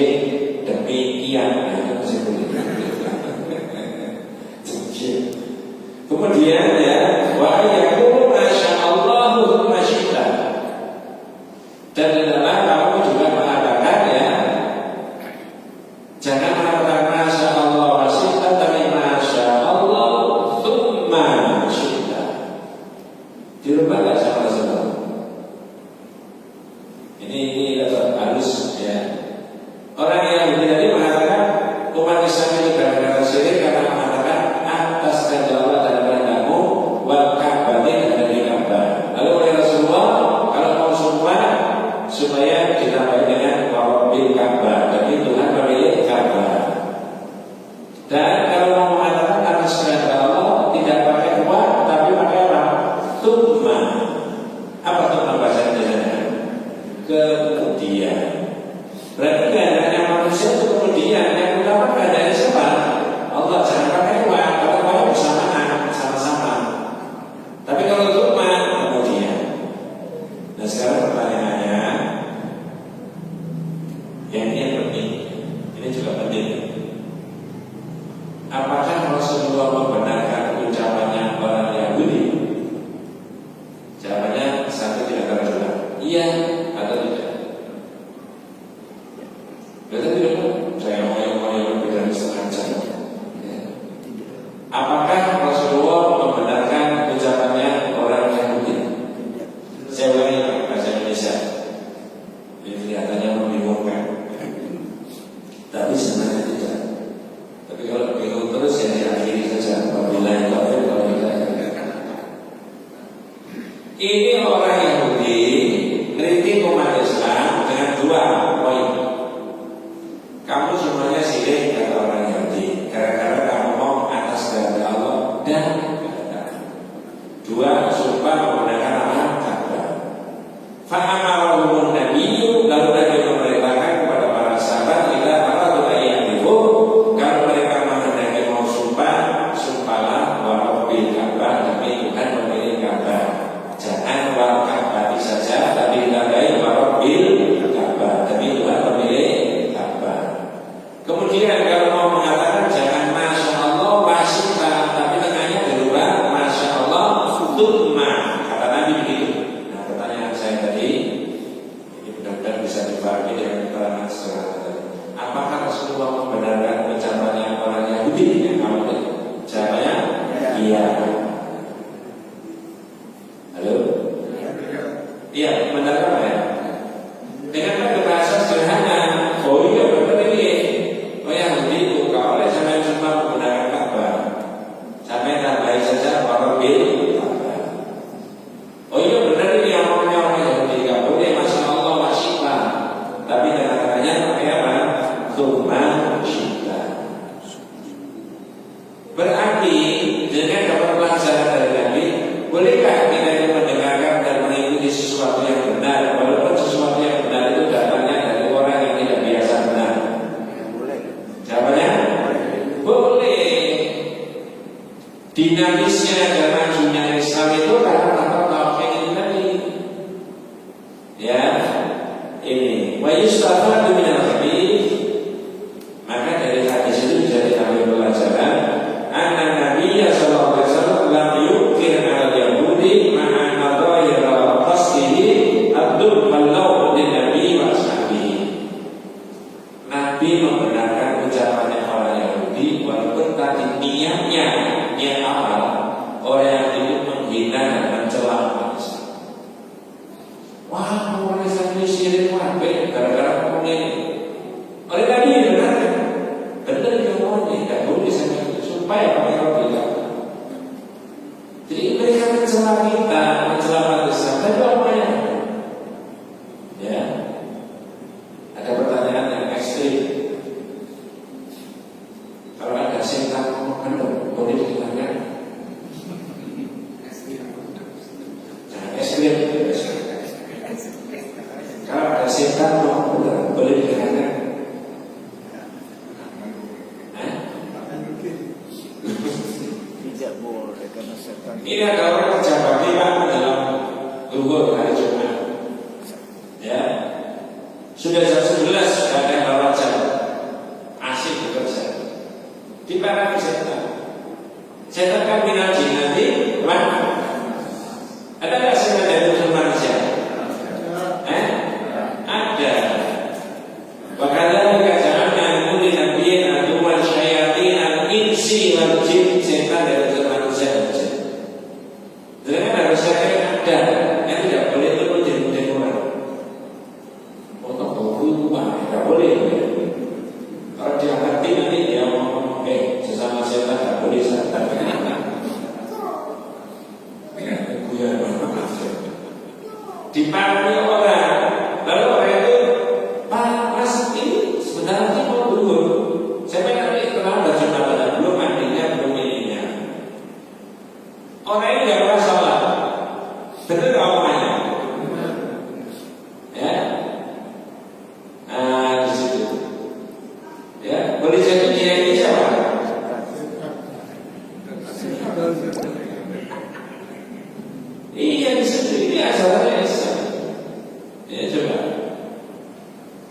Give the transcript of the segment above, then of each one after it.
sidik demikian. Kemudian ya, wa yaqulu masyaallah thumma syi'ta. Dan adalah kamu juga mengatakan ya, jangan mengatakan masyaallah wa syi'ta, tapi masyaallah thumma syi'ta. Dirubah enggak sama Rasulullah? Ini halus ya. Orang yang tadi mengatakan umat Islam itu gara-gara syirik karena mengatakan atas kehendak Allah dan kehendakmu wal ka'batin dan di Ka'bah. Lalu oleh Rasulullah kalau mau sumpah supaya ditambah dengan wabil Ka'bah, jadi Tuhan pemilik Ka'bah. Dan kalau mau mengatakan atas kehendak Allah tidak pakai kuat tapi pakai apa? Tumma. Apa tumma bahasa Indonesia? Kemudian. Berarti kehendaknya manusia itu kemudian, yang utama kehendaknya siapa? Allah. Jangan pakai kuat, kalau kuat bersamaan, sama-sama. Tapi kalau tumma kemudian. Nah sekarang pertanyaannya, yang ini yang penting, ini juga penting. Apakah Rasulullah membenarkan ucapannya orang Yahudi? Jawabannya satu di antara dua, iya atau tidak. Betul tidak? Saya mau beda setengah jam. Apakah Rasulullah membenarkan ucapannya orang Yahudi? Saya ulangi bahasa Indonesia. Ini kelihatannya membingungkan, tapi sebenarnya tidak. Tapi kalau bingung terus ya diakhiri saja. Wabillahi taufiq wal hidayah. Ini orang Yahudi kritik umat Islam dengan dua poin. Kamu semuanya sirik kata orang Yahudi, gara-gara kamu mau atas kehendak Allah dan kehendak. Dua, sumpah menggunakan nama Ka'bah. Fa'amarahum nabiyyu, lalu Nabi memerintahkan kepada para sahabat kita aradu ayyamihu, kalau mereka menghendaki mau sumpah, sumpahlah wa rabbil Ka'bah, demi Tuhan pemilik Ka'bah. Jangan wa Ka'bah saja, tapi ditambahi wa rabbil Ka'bah, demi Tuhan pemilik Ka'bah. Kemudian kalau mau mengatakan jangan masya Allah wasita, tapi tengahnya dirubah masya Allah thumma, kata Nabi begitu. Nah pertanyaan saya tadi, ini benar-benar bisa dipahami dengan keterangan secara tadi. Apakah Rasulullah membenarkan ucapannya orang Yahudi yang kamu tadi? Jawabannya iya. Halo? Iya, benar apa ya? Dengan bahasa sederhana. Oh iya benar ini. Oh Yahudi itu kalau oleh sampai semua menggunakan Ka'bah, sampai tambahin saja wabil Ka'bah. Oh iya benar ini yang namanya orang Yahudi, gak boleh masya Allah wasyita, tapi tengah-tengahnya pakai apa? Thumma syita. Berarti dengan dapat pelajaran dari Nabi, bolehkah kita mendengarkan dan mengikuti sesuatu yang benar, walaupun sesuatu yang benar itu datangnya dari orang yang tidak biasa benar? Jawabannya boleh. Dinamisnya dan majunya Islam itu karena tauhid itu tadi. Ya, ini wa yustafadu minal hadits. Maka dari hadis itu bisa diambil pelajaran. Anna Nabiya sallallahu alaihi wasallam lam yukir al Yahudi ma'a nadhir qasdihi abdul ballau din Nabi wa ashabihi. Nabi membenarkan ucapannya orang Yahudi walaupun tadi niatnya niat awal orang yang itu menghina dan mencela manusia. Wah, orang Islam ini syirik wabek gara-gara ngomong ini. Oleh Nabi benarkan, benar dia ngomong ini, tidak boleh sampai itu supaya pakai roti. Jadi mereka mencela kita, mencela manusia, tapi apa ya? Ya, ada pertanyaan yang ekstrim. Kalau ada setan ngomong benar, boleh didengarkan? Jangan ekstrim. Kalau ada setan ngomong benar, boleh didengarkan? Tidak boleh karena setan. Ini ada orang kerja bakti Pak dalam Luhur hari Jumat. Ya, sudah jam 11 ada yang bawa jam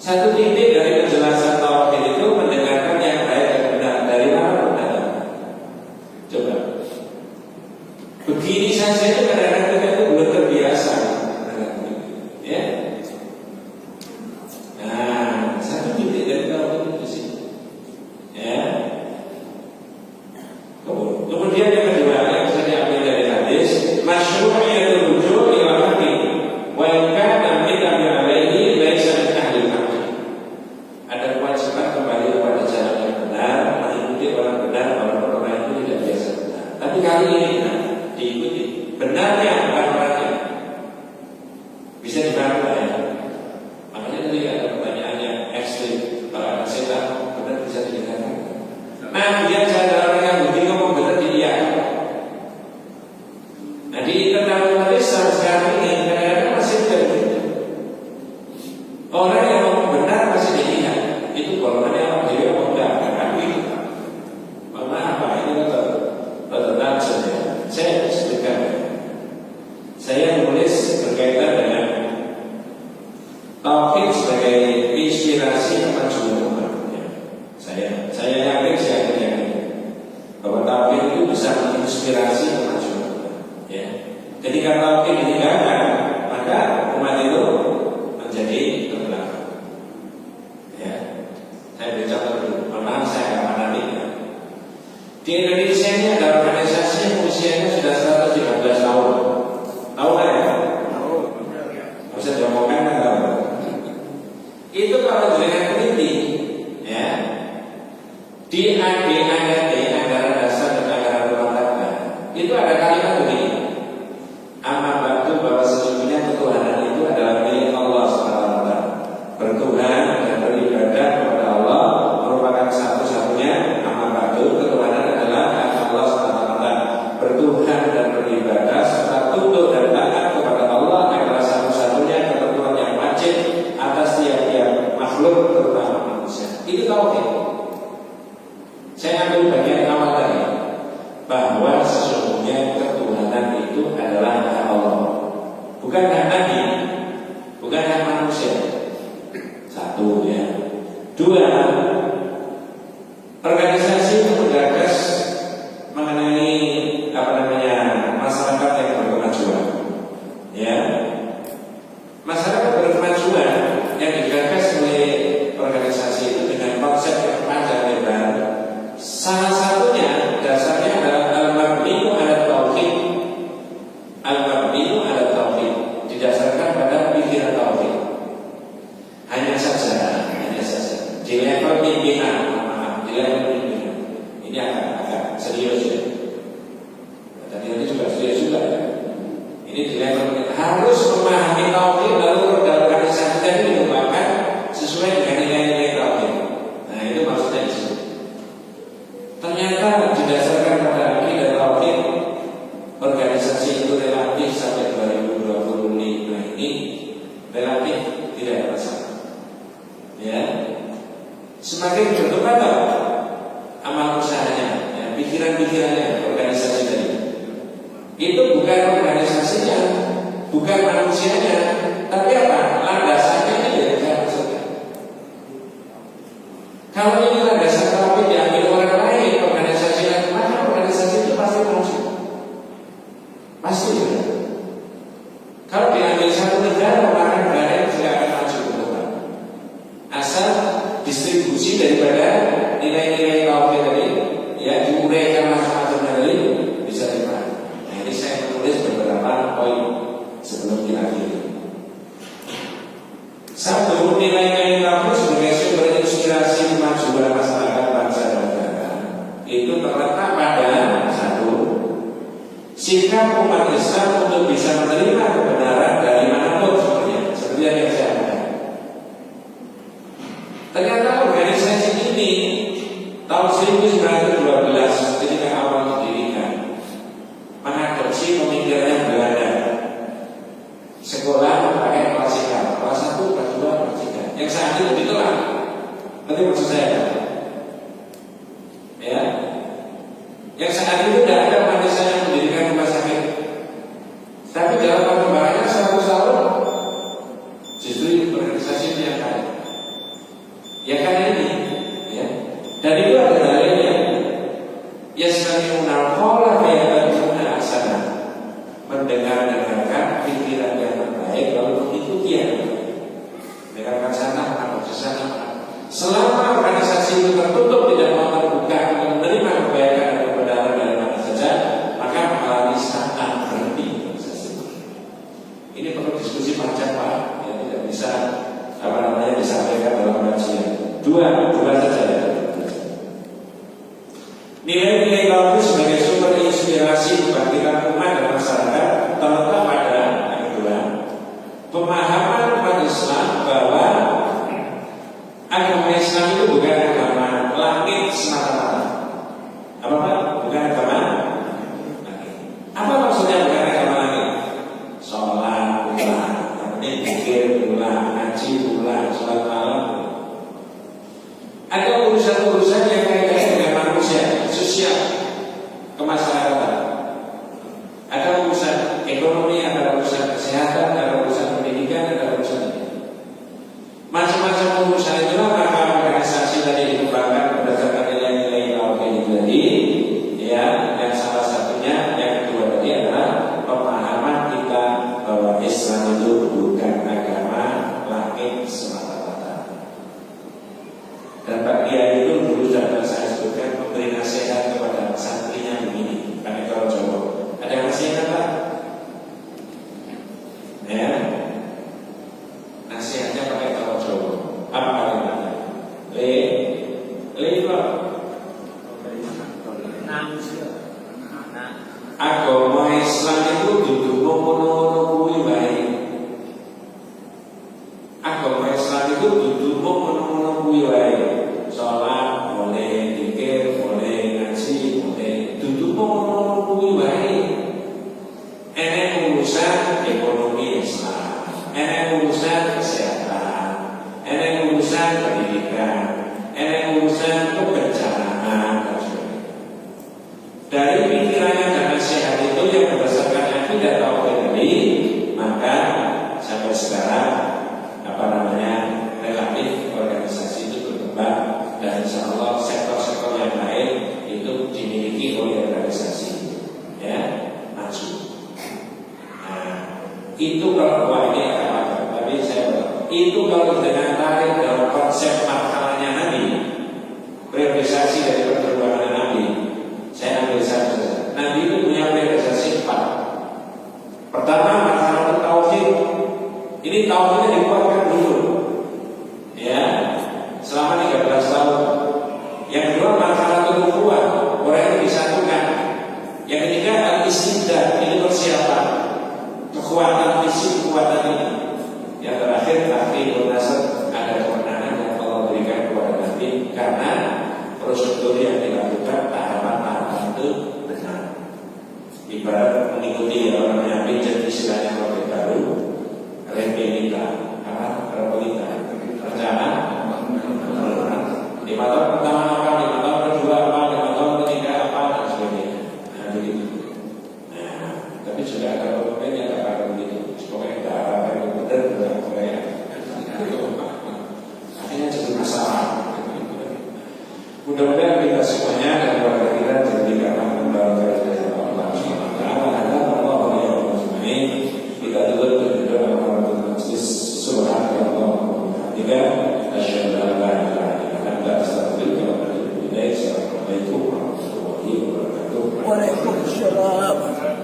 Satu titik dari penjelasan tauhid itu mendengarkan yang baik dan benar. Dari mana benar? Coba. Begini saja itu kadang-kadang kita itu belum terbiasa. Ya. Nah, satu titik dari tauhid itu di sini. Ya. Kemudian yang kedua yang bisa diambil dari hadis, masyru'iyatul rujuk' ila hakim wa in kana mithla alaihi laisa min ahli hakim. Ada kewajiban kembali kepada jalan yang benar, mengikuti orang benar walaupun orang itu tidak biasa benar. Tapi kali ini benar, diikuti. Benarnya bukan orangnya. Bisa dipahami ya? Makanya tadi ada pertanyaan yang ekstrim. Kalau ada setan benar bisa didengarkan. Nah, dia ada orang yang bukti ngomong benar dia. Nah, di internal Islam sekarang ini kadang-kadang masih tidak begitu. Orang yang ngomong benar masih dilihat. Itu golongannya orang diri apa enggak? Kan itu. Maaf Pak, ini rada tajam ya. Saya sebutkan. Saya menulis berkaitan dengan tauhid sebagai inspirasi kemajuan umat. Saya yakin bahwa tauhid itu bisa menginspirasi kemajuan umat. Ya. Ketika tauhid ditinggalkan, maka umat itu menjadi terbelakang. Ya. Saya beri contoh dulu. Maaf saya akan menanti. Di Indonesia ini ada organisasi yang usianya sudah 113 tahun. Tahu nggak ya? Tahu. Bisa diomongkan kan tahu? Itu kalau dengan teliti, ya, di ADART, anggaran dasar dan anggaran rumah tangga, itu ada kalimat begini: amma ba'du, bahwa sesungguhnya ketuhanan itu adalah milik Allah SWT. Bertuhan dan beribadah kepada Allah merupakan satu-satunya. Amma ba'du, ketuhanan adalah hak Allah SWT. Bertuhan dan beribadah serta tunduk dan taat kepada Allah adalah satu-satunya ketentuan yang wajib atas tiap-tiap makhluk, terutama manusia. Itu tauhid. Saya ambil bagian awal tadi, bahwa sesungguhnya ketuhanan itu adalah hak Allah, bukan hak Nabi, bukan hak manusia. Satu ya. Dua, organisasi menggagas mengenai masyarakat yang berkemajuan. Ya, masyarakat berkemajuan yang digagas oleh organisasi itu dengan konsep yang panjang lebar. Salah satunya dasarnya adalah al-mabni'u ala tauhid. Al-mabni'u ala tauhid didasarkan pada pikiran tauhid. Hanya saja di level pimpinan, ini agak serius ya. Tadi juga serius juga ya. Ini di level harus memahami tauhid lalu organisasi tadi dikembangkan sesuai dengan nilai-nilai tauhid. Nah, itu maksudnya di sini. Ternyata didasarkan pada akidah tauhid, organisasi itu relatif sampai 2025 ini relatif tidak ada masalah. Ya, semakin berkembang amal usahanya, ya, pikiran-pikirannya organisasi tadi. Itu bukan organisasinya, bukan manusianya, tapi apa? Landasannya ini yang saya maksudkan. Kalau ini landasan tauhid diambil orang lain, organisasi lain, maka organisasi itu pasti manusia. Pasti ya. Kalau diambil satu negara, maka negara itu tidak akan maju ke depan. Asal distribusi daripada nilai-nilai tauhid tadi, ya, diuraikan macam-macam tadi bisa dipahami. Nah, ini saya menulis beberapa poin sebelum kita akhiri. Satu, nilai-nilai tauhid sebagai sumber inspirasi kemajuan masyarakat bangsa dan negara itu terletak pada satu, sikap umat Islam untuk bisa menerima kebenaran dari manapun sumbernya, seperti yang saya katakan. Ternyata organisasi ini tahun 1912 ketika awal didirikan mengadopsi pemikirannya Belanda. Sekolah pakai klasikal, kelas 1, kelas 2, kelas 3. Yang saat itu ditolak. Nanti maksud saya, ya, yang saat itu tidak ada manusia yang mendirikan rumah sakit. Tapi dalam perkembangannya 100 tahun justru organisasi itu yang kaya. Ya karena ini, ya. Dan itu ada dalilnya. Yasma'una qala fayattabi'una ahsana. Mendengarkan pikiran yang terbaik lalu mengikuti yang terbaik. Dengarkan sana, apa sana. Selama organisasi itu tertutup, tidak mau terbuka, menerima kebaikan dan kebenaran dari mana saja, maka mengalami sangat berhenti organisasi. Ini perlu diskusi panjang Pak, ya tidak bisa disampaikan dalam kajian. Dua saja ya. Nilai-nilai bagus sebagai sumber inspirasi kebangkitan umat dan masyarakat terletak pada yang kedua, pemahaman umat Islam bahwa agama Islam itu bukan agama langit semata-mata. Apa Pak? Bukan agama langit. Apa maksudnya bukan agama langit? Sholat, ulang, zikir, ulang, ngaji, ulang, sholat malam. Ada urusan-urusan yang kaitannya dengan manusia, sosial, kemasyarakatan. Ada urusan ekonomi, ada urusan kesehatan, ada urusan pendidikan, ada urusan ini. Macam-macam urusan itulah maka organisasi tadi dikembangkan berdasarkan nilai-nilai tauhid tadi, ya. Dan salah satunya yang kedua tadi adalah pemahaman kita bahwa Islam itu bukan agama langit semata-mata. Dan Pak Kiai itu dulu sudah saya sebutkan memberi nasihat kepada santrinya begini, pakai kalau Jawa. Ada nasihat Pak? Ya. Nasihatnya pakai kalau Jawa. Apa kalimatnya? Pak. Agama Islam itu duduk ngono-ngono kuwi wae. Agama Islam itu duduk ngono-ngono kuwi wae. Salat boleh, zikir boleh, ngaji boleh, duduk ngono-ngono kuwi wae. Enek urusan ekonomi Islam, enek urusan kesehatan, enek urusan pendidikan, enek urusan kebencanaan dan sebagainya. Dari pikirannya dan nasihat itu yang berdasarkan akidah tauhid tadi, maka sampai sekarang relatif organisasi itu berkembang dan insya Allah sektor-sektor yang lain itu dimiliki oleh organisasi, ya, maju. Nah, itu kalau ini akan ada, tapi itu kalau dengan tarik dalam konsep marhalahnya Nabi, priorisasi dari perjuangan Nabi. Saya ambil satu saja. Nabi itu punya priorisasi 4. Pertama, masalah tauhid. Ini tauhidnya dikuatkan dulu, ya, selama 13 tahun. Yang kedua, masalah nubuwah, orang yang disatukan. Yang ketiga, al-istidah, ini persiapan kekuatan fisik, kekuatan ini. Yang terakhir, akhirul nasr, ada kemenangan yang Allah berikan kepada Nabi karena prosedur yang dilakukan tahapan-tahapan itu benar. Ibarat mengikuti orang yang pinjam istilahnya Orde Baru, Repelita, rencana 5 tahun pertama apa, 5 tahun kedua apa, 5 tahun ketiga apa, dan sebagainya. Nah, begitu. Nah, tapi sudah ada pemimpin yang tak akan begitu. Pokoknya kita harapkan yang benar dalam Korea. Akhirnya jadi masalah. Mudah-mudahan kita semuanya dan keluarga kita dijadikan kembali dari Allah SWT. Allah ya Allah, kita tutup dengan doa kepada Majlis Subhanallah wa bihamdihi asyhadu an la ilaha illa anta astaghfiruka wa atubu ilaik. Assalamualaikum warahmatullahi wabarakatuh. Waalaikumsalam.